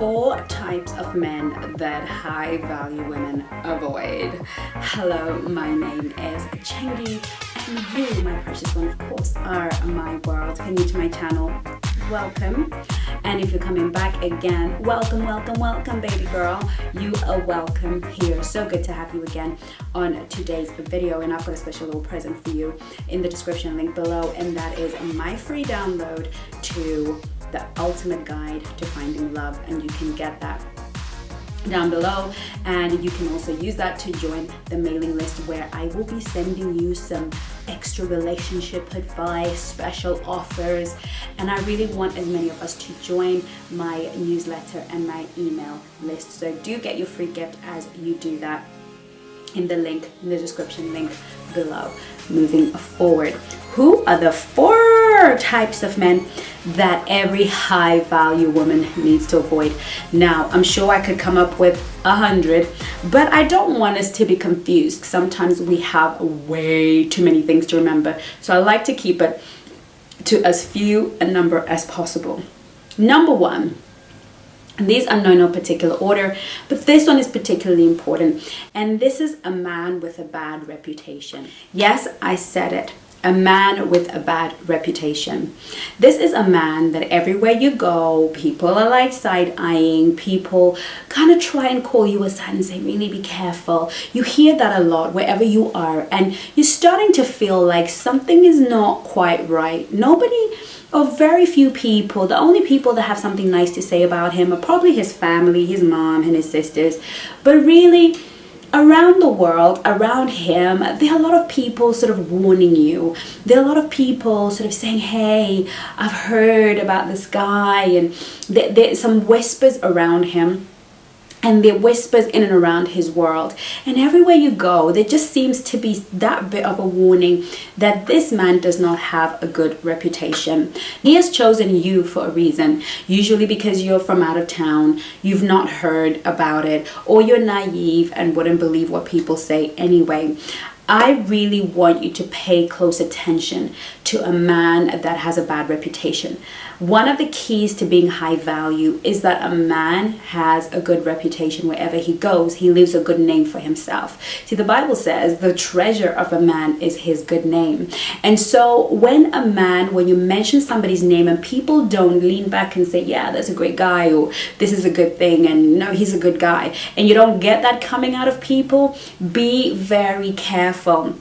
4 types of men that high value women avoid. Hello, my name is Chengi, and you, my precious one, of course, are my world. If you're new to my channel, welcome. And if you're coming back again, welcome, welcome, welcome, baby girl. You are welcome here. So good to have you again on today's video. And I've got a special little present for you in the description link below, and that is my free download to the ultimate guide to finding love, and you can get that down below, and you can also use that to join the mailing list where I will be sending you some extra relationship advice, special offers, and I really want as many of us to join my newsletter and my email list. So do get your free gift as you do that in the link, in the description link below. Moving forward, who are the 4 types of men that every high value woman needs to avoid? Now, I'm sure I could come up with 100, but I don't want us to be confused. Sometimes we have way too many things to remember, so I like to keep it to as few a number as possible. Number 1, and these are no particular order, but this one is particularly important, and this is a man with a bad reputation. Yes, I said it. A man with a bad reputation. This is a man that everywhere you go, people are like side-eyeing, people kind of try and call you aside and say, really be careful. You hear that a lot wherever you are, and you're starting to feel like something is not quite right. Nobody, or very few people, the only people that have something nice to say about him are probably his family, his mom and his sisters, but really, around the world, around him, there are a lot of people sort of warning you. There are a lot of people sort of saying, hey, I've heard about this guy, and there's some whispers around him, and there are whispers in and around his world. And everywhere you go, there just seems to be that bit of a warning that this man does not have a good reputation. He has chosen you for a reason, usually because you're from out of town, you've not heard about it, or you're naive and wouldn't believe what people say anyway. I really want you to pay close attention to a man that has a bad reputation. One of the keys to being high value is that a man has a good reputation wherever he goes. He leaves a good name for himself. See, the Bible says the treasure of a man is his good name. And so when you mention somebody's name and people don't lean back and say, yeah, that's a great guy, or this is a good thing, and no, he's a good guy, and you don't get that coming out of people, be very careful.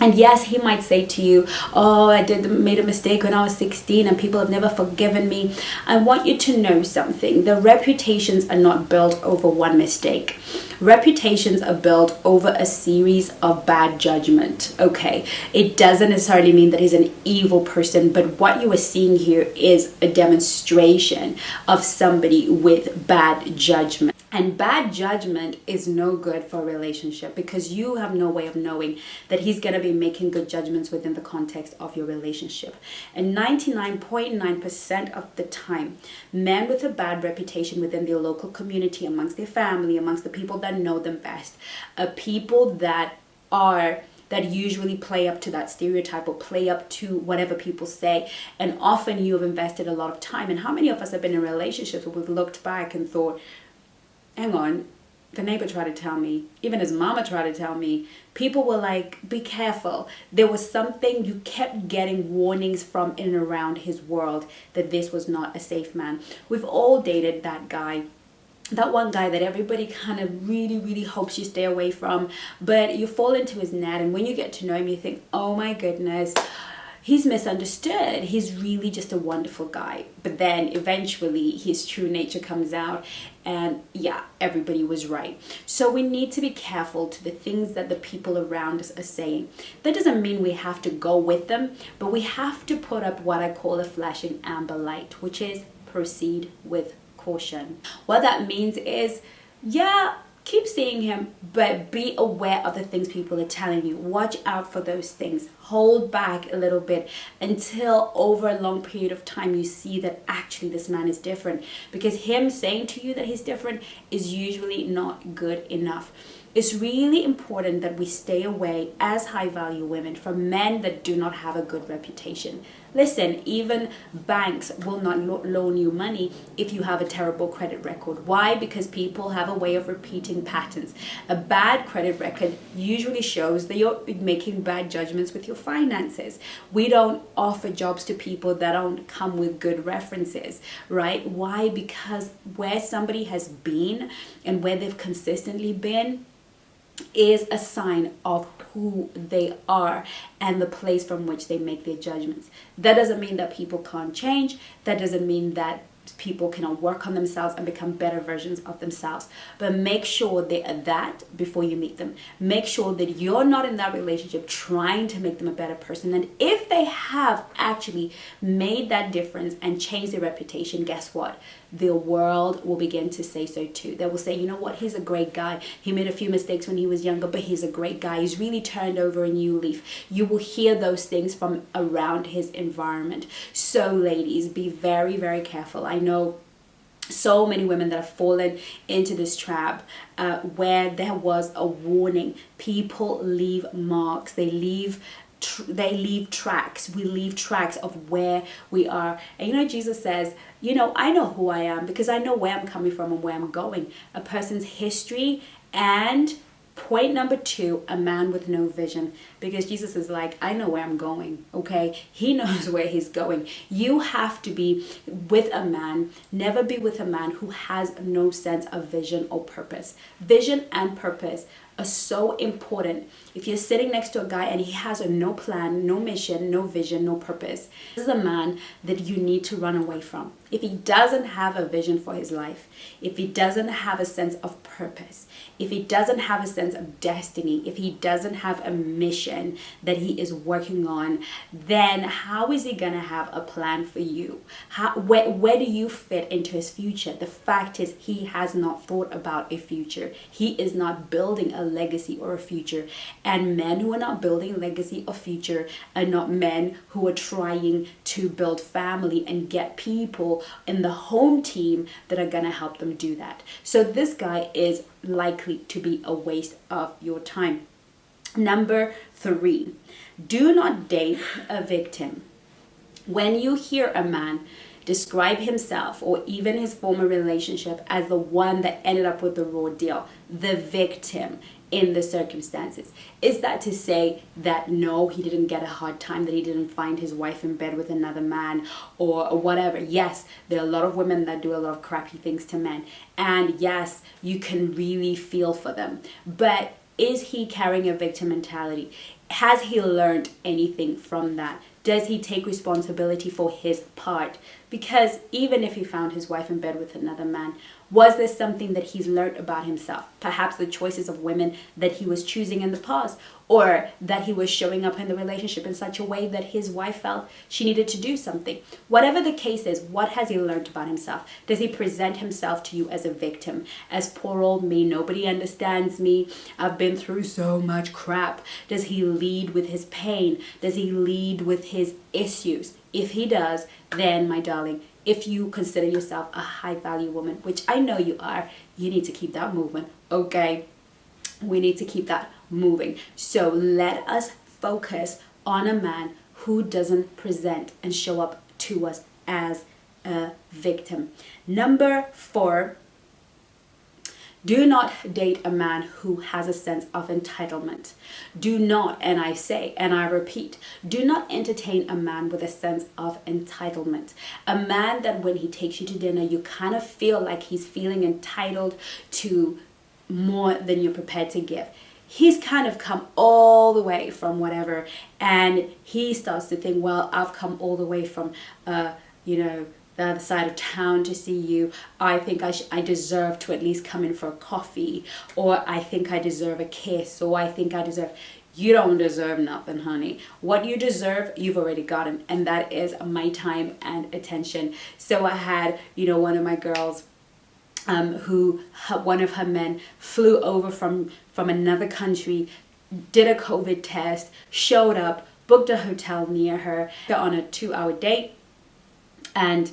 And yes, he might say to you, oh, I made a mistake when I was 16 and people have never forgiven me. I want you to know something. The reputations are not built over one mistake. Reputations are built over a series of bad judgment. Okay, it doesn't necessarily mean that he's an evil person, but what you are seeing here is a demonstration of somebody with bad judgment. And bad judgment is no good for a relationship, because you have no way of knowing that he's going to be making good judgments within the context of your relationship. And 99.9% of the time, men with a bad reputation within their local community, amongst their family, amongst the people that know them best, are people that usually play up to that stereotype or play up to whatever people say. And often you have invested a lot of time. And how many of us have been in relationships where we've looked back and thought, hang on, the neighbor tried to tell me, even his mama tried to tell me, people were like, be careful. There was something, you kept getting warnings from in and around his world that this was not a safe man. We've all dated that guy. That one guy that everybody kind of really, really hopes you stay away from, but you fall into his net, and when you get to know him, you think, oh my goodness, he's misunderstood. He's really just a wonderful guy. But then eventually his true nature comes out, and yeah, everybody was right. So we need to be careful to the things that the people around us are saying. That doesn't mean we have to go with them, but we have to put up what I call a flashing amber light, which is proceed with caution. What that means is, yeah, keep seeing him, but be aware of the things people are telling you. Watch out for those things. Hold back a little bit until over a long period of time you see that actually this man is different, because him saying to you that he's different is usually not good enough. It's really important that we stay away as high value women from men that do not have a good reputation. Listen, even banks will not loan you money if you have a terrible credit record. Why? Because people have a way of repeating patterns. A bad credit record usually shows that you're making bad judgments with your finances. We don't offer jobs to people that don't come with good references, right? Why? Because where somebody has been and where they've consistently been is a sign of who they are and the place from which they make their judgments. That doesn't mean that people can't change. That doesn't mean that people cannot work on themselves and become better versions of themselves. But make sure they are that before you meet them. Make sure that you're not in that relationship trying to make them a better person. And if they have actually made that difference and changed their reputation, guess what? The world will begin to say so too. They will say, you know what, he's a great guy. He made a few mistakes when he was younger, but he's a great guy. He's really turned over a new leaf. You will hear those things from around his environment. So ladies, be very, very careful. I know so many women that have fallen into this trap where there was a warning. People leave marks. They leave tracks. We leave tracks of where we are. And you know, Jesus says, you know, I know who I am because I know where I'm coming from and where I'm going. A person's history. And point number 2, a man with no vision. Because Jesus is like, I know where I'm going, okay? He knows where he's going. You have to be with a man, never be with a man who has no sense of vision or purpose. Vision and purpose are so important. If you're sitting next to a guy and he has no plan, no mission, no vision, no purpose, this is a man that you need to run away from. If he doesn't have a vision for his life, if he doesn't have a sense of purpose, if he doesn't have a sense of destiny, if he doesn't have a mission that he is working on, then how is he going to have a plan for you? Where do you fit into his future? The fact is, he has not thought about a future. He is not building a legacy or a future. And men who are not building a legacy or future are not men who are trying to build family and get people in the home team that are going to help them do that. So this guy is likely to be a waste of your time. Number 3, do not date a victim. When you hear a man describe himself or even his former relationship as the one that ended up with the raw deal, the victim in the circumstances, is that to say that no, he didn't get a hard time, that he didn't find his wife in bed with another man or whatever? Yes, there are a lot of women that do a lot of crappy things to men, and yes, you can really feel for them, but is he carrying a victim mentality? Has he learned anything from that? Does he take responsibility for his part? Because even if he found his wife in bed with another man, was there something that he's learned about himself? Perhaps the choices of women that he was choosing in the past, or that he was showing up in the relationship in such a way that his wife felt she needed to do something. Whatever the case is, what has he learned about himself? Does he present himself to you as a victim? As poor old me, nobody understands me, I've been through so much crap. Does he lead with his pain? Does he lead with his issues? If he does, then my darling, if you consider yourself a high value woman, which I know you are, you need to keep that movement, okay? We need to keep that moving. So let us focus on a man who doesn't present and show up to us as a victim. Number 4, do not date a man who has a sense of entitlement. Do not, and I say, and I repeat, do not entertain a man with a sense of entitlement. A man that when he takes you to dinner, you kind of feel like he's feeling entitled to more than you're prepared to give. He's kind of come all the way from whatever, and he starts to think, well, I've come all the way from, the other side of town to see you. I think I deserve to at least come in for a coffee, or I think I deserve a kiss, or I think I deserve... You don't deserve nothing, honey. What you deserve, you've already gotten, and that is my time and attention. So I had, one of my girls one of her men flew over from another country, did a COVID test, showed up, booked a hotel near her. They're on a 2-hour date, and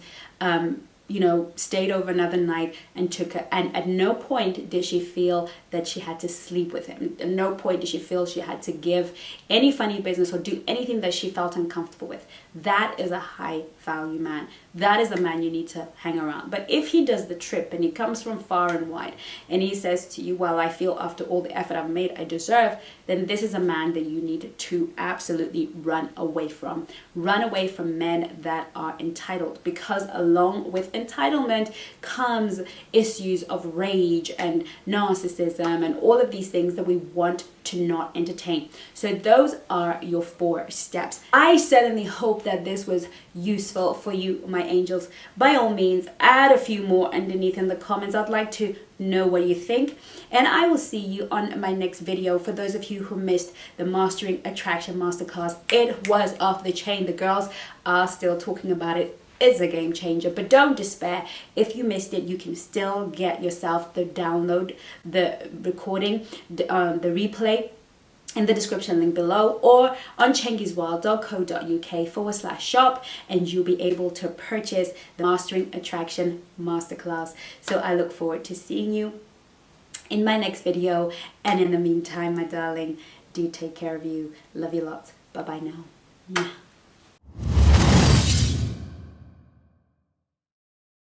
stayed over another night and took her, and at no point did she feel that she had to sleep with him. At no point did she feel she had to give any funny business or do anything that she felt uncomfortable with. That is a high value man. That is a man you need to hang around. But if he does the trip and he comes from far and wide and he says to you, well, I feel after all the effort I've made, I deserve, then this is a man that you need to absolutely run away from. Run away from men that are entitled, because along with entitlement comes issues of rage and narcissism and all of these things that we want to not entertain. So those are your 4 steps. I certainly hope that this was useful for you, my angels. By all means, add a few more underneath in the comments. I'd like to know what you think, and I will see you on my next video. For those of you who missed the Mastering Attraction Masterclass, it was off the chain. The girls are still talking about it. It's a game changer, but don't despair. If you missed it, you can still get yourself the download, the recording, the replay in the description link below, or on chengisworld.co.uk/shop, and you'll be able to purchase the Mastering Attraction Masterclass. So I look forward to seeing you in my next video, and in the meantime, my darling, do take care of you. Love you lots. Bye bye now. Mwah.